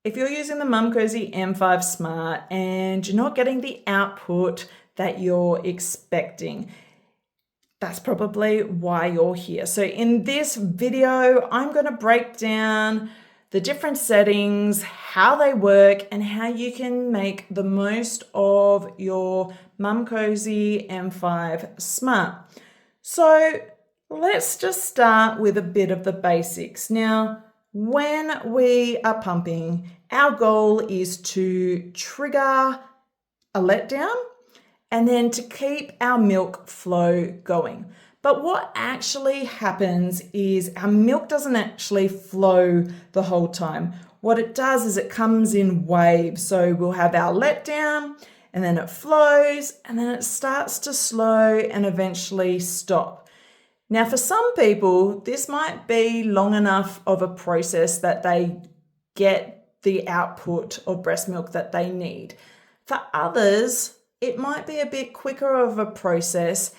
If you're using the Momcozy M5 Smart and you're not getting the output that you're expecting, that's probably why you're here. So in this video, I'm going to break down the different settings, how they work, and how you can make the most of your Momcozy M5 Smart. So let's just start with a bit of the basics. Now, when we are pumping, our goal is to trigger a letdown and then to keep our milk flow going. But what actually happens is our milk doesn't actually flow the whole time. What it does is it comes in waves. So we'll have our letdown and then it flows and then it starts to slow and eventually stop. Now, for some people, this might be long enough of a process that they get the output of breast milk that they need. For others, it might be a bit quicker of a process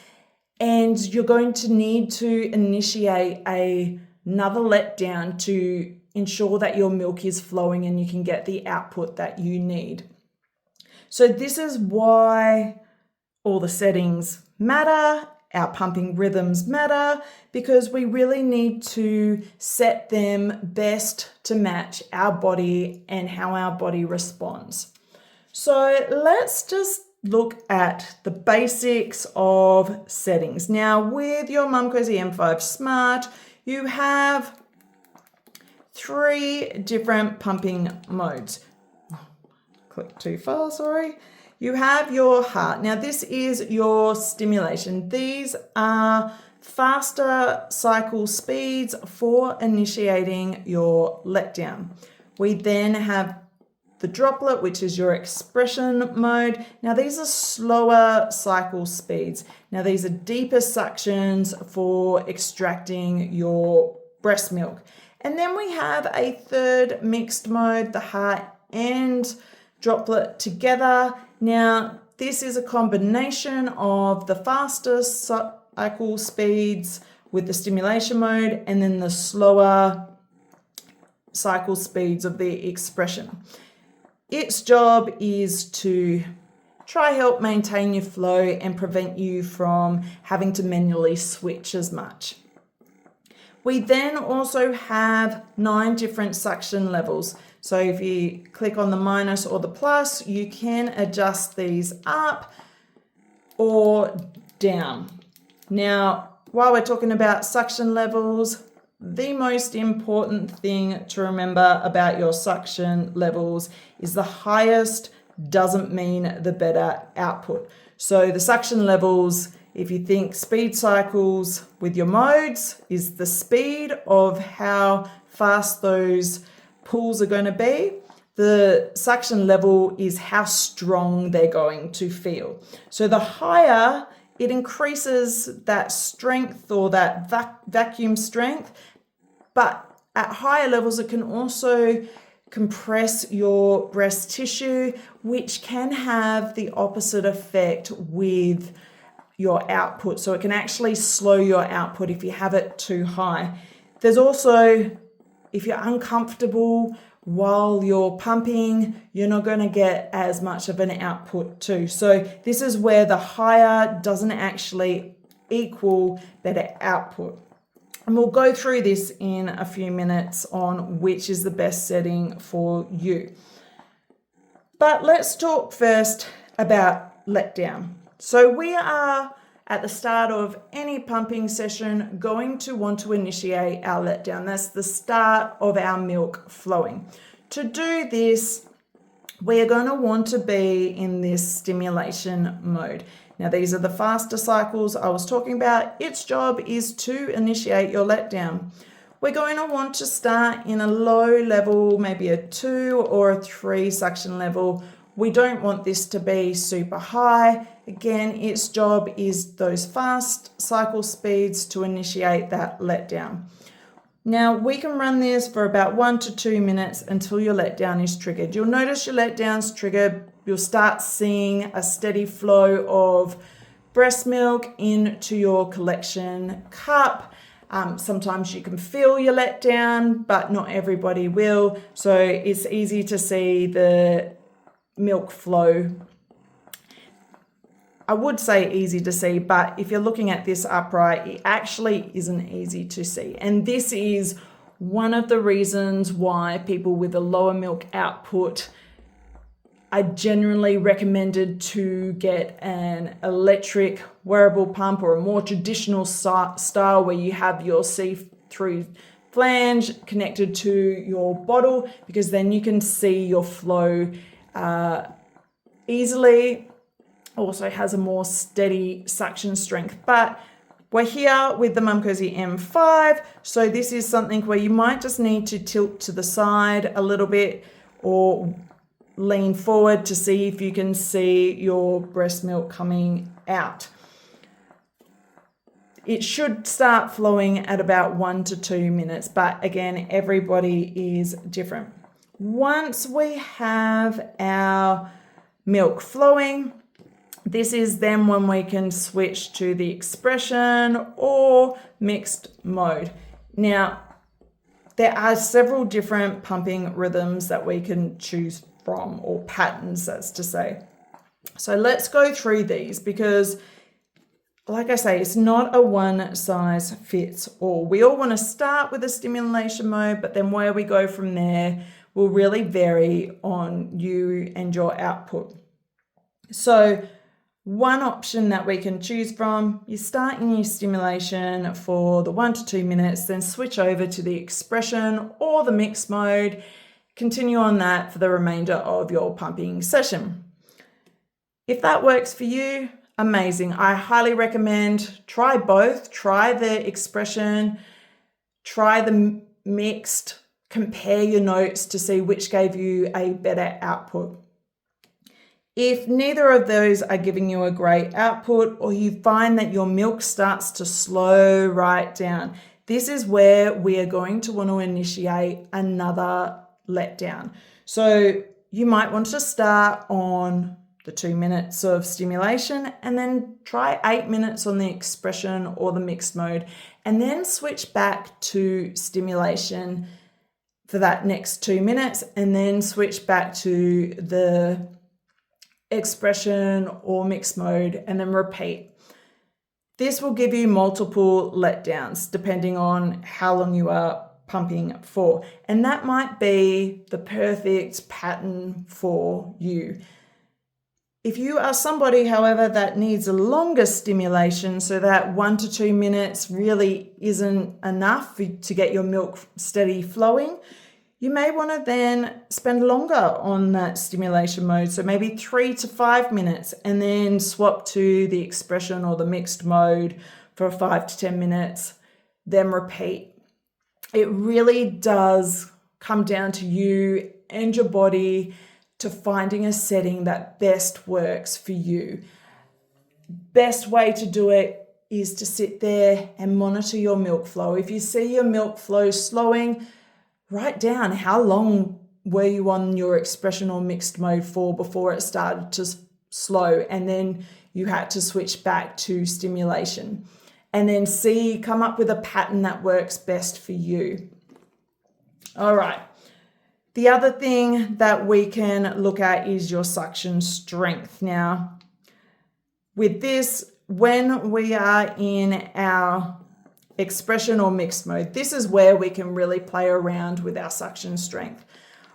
and you're going to need to initiate another letdown to ensure that your milk is flowing and you can get the output that you need. So this is why all the settings matter. Our pumping rhythms matter because we really need to set them best to match our body and how our body responds. So let's just look at the basics of settings. Now, with your Momcozy M5 Smart, you have 3 different pumping modes. Click too far, sorry. You have your heart. Now, this is your stimulation. These are faster cycle speeds for initiating your letdown. We then have the droplet, which is your expression mode. Now, these are slower cycle speeds. Now, these are deeper suctions for extracting your breast milk. And then we have a third mixed mode, the heart and droplet together. Now, this is a combination of the faster cycle speeds with the stimulation mode and then the slower cycle speeds of the expression. Its job is to try help maintain your flow and prevent you from having to manually switch as much. We then also have 9 different suction levels. So if you click on the minus or the plus, you can adjust these up or down. Now, while we're talking about suction levels, the most important thing to remember about your suction levels is the highest doesn't mean the better output. So the suction levels, if you think speed cycles with your modes, is the speed of how fast those pulls are going to be. The suction level is how strong they're going to feel. So the higher, it increases that strength or that vacuum strength, but at higher levels, it can also compress your breast tissue, which can have the opposite effect with your output. So it can actually slow your output if you have it too high. There's also, if you're uncomfortable while you're pumping, you're not going to get as much of an output too. So this is where the higher doesn't actually equal better output. And we'll go through this in a few minutes on which is the best setting for you. But let's talk first about letdown. So we are at the start of any pumping session going to want to initiate our letdown. That's the start of our milk flowing. To do this, we're going to want to be in this stimulation mode. Now, these are the faster cycles I was talking about. Its job is to initiate your letdown. We're going to want to start in a low level, maybe a 2 or a 3 suction level. We don't want this to be super high. Again, its job is those fast cycle speeds to initiate that letdown. Now, we can run this for about 1 to 2 minutes until your letdown is triggered. You'll notice your letdown's triggered. You'll start seeing a steady flow of breast milk into your collection cup. Sometimes you can feel your letdown, but not everybody will. So it's easy to see the milk flow. I would say easy to see, but if you're looking at this upright, it actually isn't easy to see. And this is one of the reasons why people with a lower milk output are generally recommended to get an electric wearable pump or a more traditional style where you have your see-through flange connected to your bottle, because then you can see your flow easily. Also has a more steady suction strength. But we're here with the Momcozy M5, so this is something where you might just need to tilt to the side a little bit or lean forward to see if you can see your breast milk coming out. It should start flowing at about 1 to 2 minutes, but again, everybody is different. Once we have our milk flowing, this is then when we can switch to the expression or mixed mode. Now, there are several different pumping rhythms that we can choose from, or patterns, that's to say. So let's go through these, because like I say, it's not a one size fits all. We all want to start with a stimulation mode, but then where we go from there will really vary on you and your output. So one option that we can choose from, you start in your stimulation for the 1 to 2 minutes, then switch over to the expression or the mixed mode, continue on that for the remainder of your pumping session. If that works for you, amazing. I highly recommend try both, try the expression, try the mixed, compare your notes to see which gave you a better output. If neither of those are giving you a great output, or you find that your milk starts to slow right down, this is where we are going to want to initiate another letdown. So you might want to start on the 2 minutes of stimulation and then try 8 minutes on the expression or the mixed mode, and then switch back to stimulation for that next 2 minutes, and then switch back to the expression or mixed mode, and then repeat. This will give you multiple letdowns depending on how long you are pumping for, and that might be the perfect pattern for you. If you are somebody, however, that needs a longer stimulation, so that 1 to 2 minutes really isn't enough to get your milk steady flowing, you may want to then spend longer on that stimulation mode, so maybe 3 to 5 minutes, and then swap to the expression or the mixed mode for 5 to 10 minutes, then repeat. It really does come down to you and your body to finding a setting that best works for you. Best way to do it is to sit there and monitor your milk flow. If you see your milk flow slowing, write down how long were you on your expression or mixed mode for before it started to slow, and then you had to switch back to stimulation, and then come up with a pattern that works best for you. All right. The other thing that we can look at is your suction strength. Now, with this, when we are in our expression or mixed mode, this is where we can really play around with our suction strength.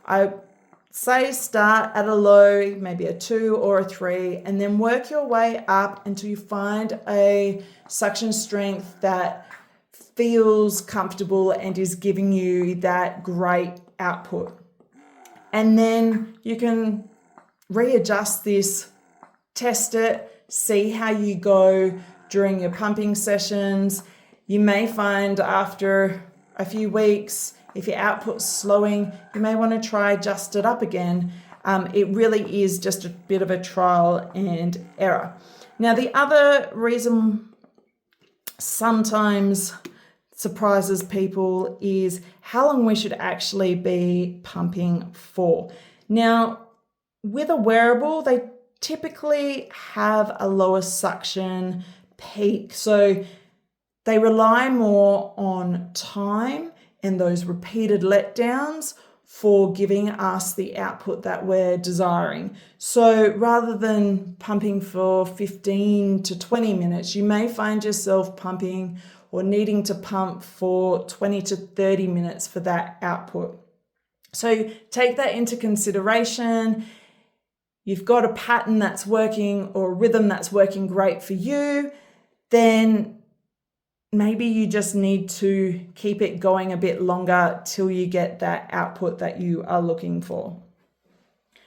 I say start at a low, maybe a 2 or a 3, and then work your way up until you find a suction strength that feels comfortable and is giving you that great output. And then you can readjust this, test it, see how you go during your pumping sessions. You may find after a few weeks, if your output's slowing, you may want to try adjust it up again. It really is just a bit of a trial and error. Now, the other reason sometimes surprises people is how long we should actually be pumping for. Now, with a wearable, they typically have a lower suction peak. So They rely more on time and those repeated letdowns for giving us the output that we're desiring. So rather than pumping for 15 to 20 minutes, you may find yourself pumping or needing to pump for 20 to 30 minutes for that output. So take that into consideration. You've got a pattern that's working or a rhythm that's working great for you, then maybe you just need to keep it going a bit longer till you get that output that you are looking for.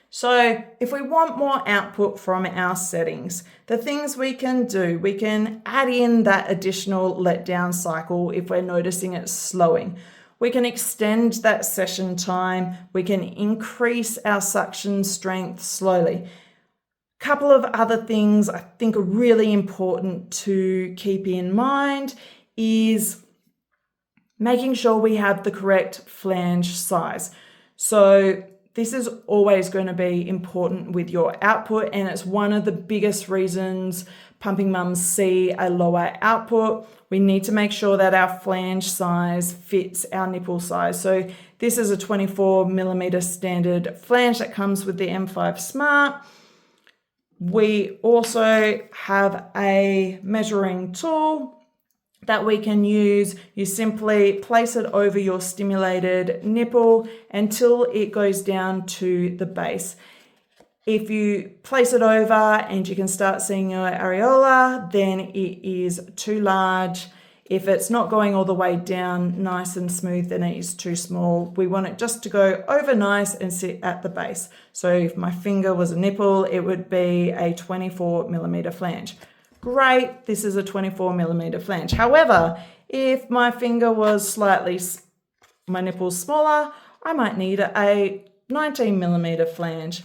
So if we want more output from our settings, the things we can do, we can add in that additional letdown cycle if we're noticing it slowing. We can extend that session time. We can increase our suction strength slowly. A couple of other things I think are really important to keep in mind is making sure we have the correct flange size. So this is always going to be important with your output, and it's one of the biggest reasons pumping mums see a lower output. We need to make sure that our flange size fits our nipple size. So this is a 24 millimeter standard flange that comes with the M5 Smart. We also have a measuring tool that we can use. You simply place it over your stimulated nipple until it goes down to the base. If you place it over and you can start seeing your areola, then it is too large. If it's not going all the way down nice and smooth, then it is too small. We want it just to go over nice and sit at the base. So if my finger was a nipple, it would be a 24 millimeter flange. Great, this is a 24 millimeter flange. However, if my finger was slightly, my nipple's smaller, I might need a 19 millimeter flange.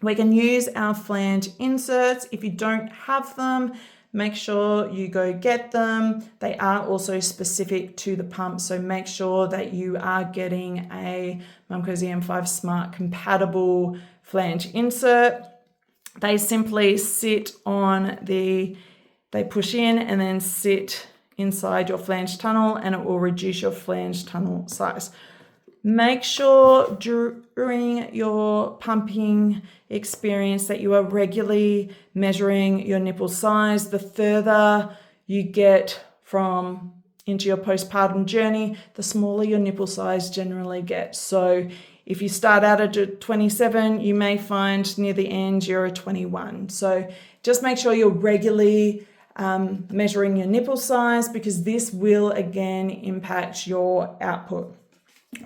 We can use our flange inserts. If you don't have them, make sure you go get them. They are also specific to the pump, so make sure that you are getting a Momcozy M5 Smart compatible flange insert. They simply sit on they push in and then sit inside your flange tunnel, and it will reduce your flange tunnel size. Make sure during your pumping experience that you are regularly measuring your nipple size. The further you get into your postpartum journey, the smaller your nipple size generally gets. So if you start out at a 27, you may find near the end you're a 21. So just make sure you're regularly measuring your nipple size, because this will again impact your output.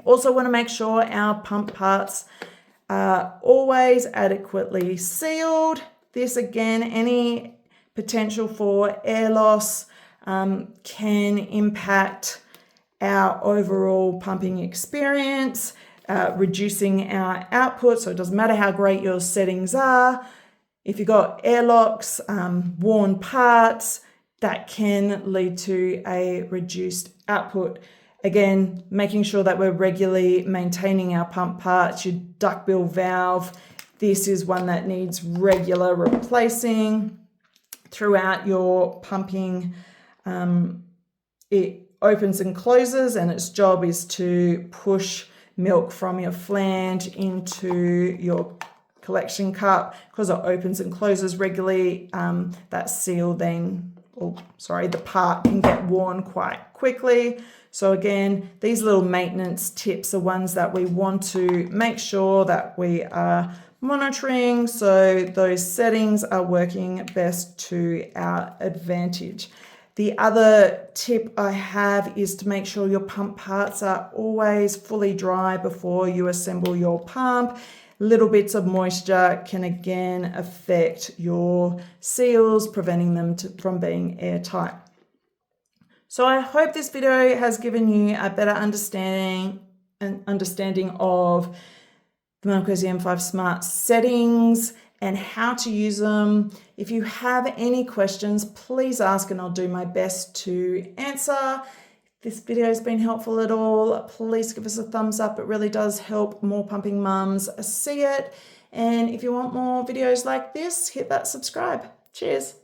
Also want to make sure our pump parts are always adequately sealed. This again, any potential for air loss can impact our overall pumping experience, reducing our output. So it doesn't matter how great your settings are. If you've got airlocks, worn parts, that can lead to a reduced output. Again, making sure that we're regularly maintaining our pump parts, your duckbill valve. This is one that needs regular replacing throughout your pumping. It opens and closes, and its job is to push milk from your flange into your collection cup. Because it opens and closes regularly, that seal the part can get worn quite quickly. So again, these little maintenance tips are ones that we want to make sure that we are monitoring, so those settings are working best to our advantage. The other tip I have is to make sure your pump parts are always fully dry before you assemble your pump. Little bits of moisture can again affect your seals, preventing them from being airtight. So I hope this video has given you a better understanding of the Momcozy M5 Smart settings and how to use them. If you have any questions, please ask and I'll do my best to answer. If this video has been helpful at all, please give us a thumbs up. It really does help more pumping mums see it. And if you want more videos like this, hit that subscribe. Cheers.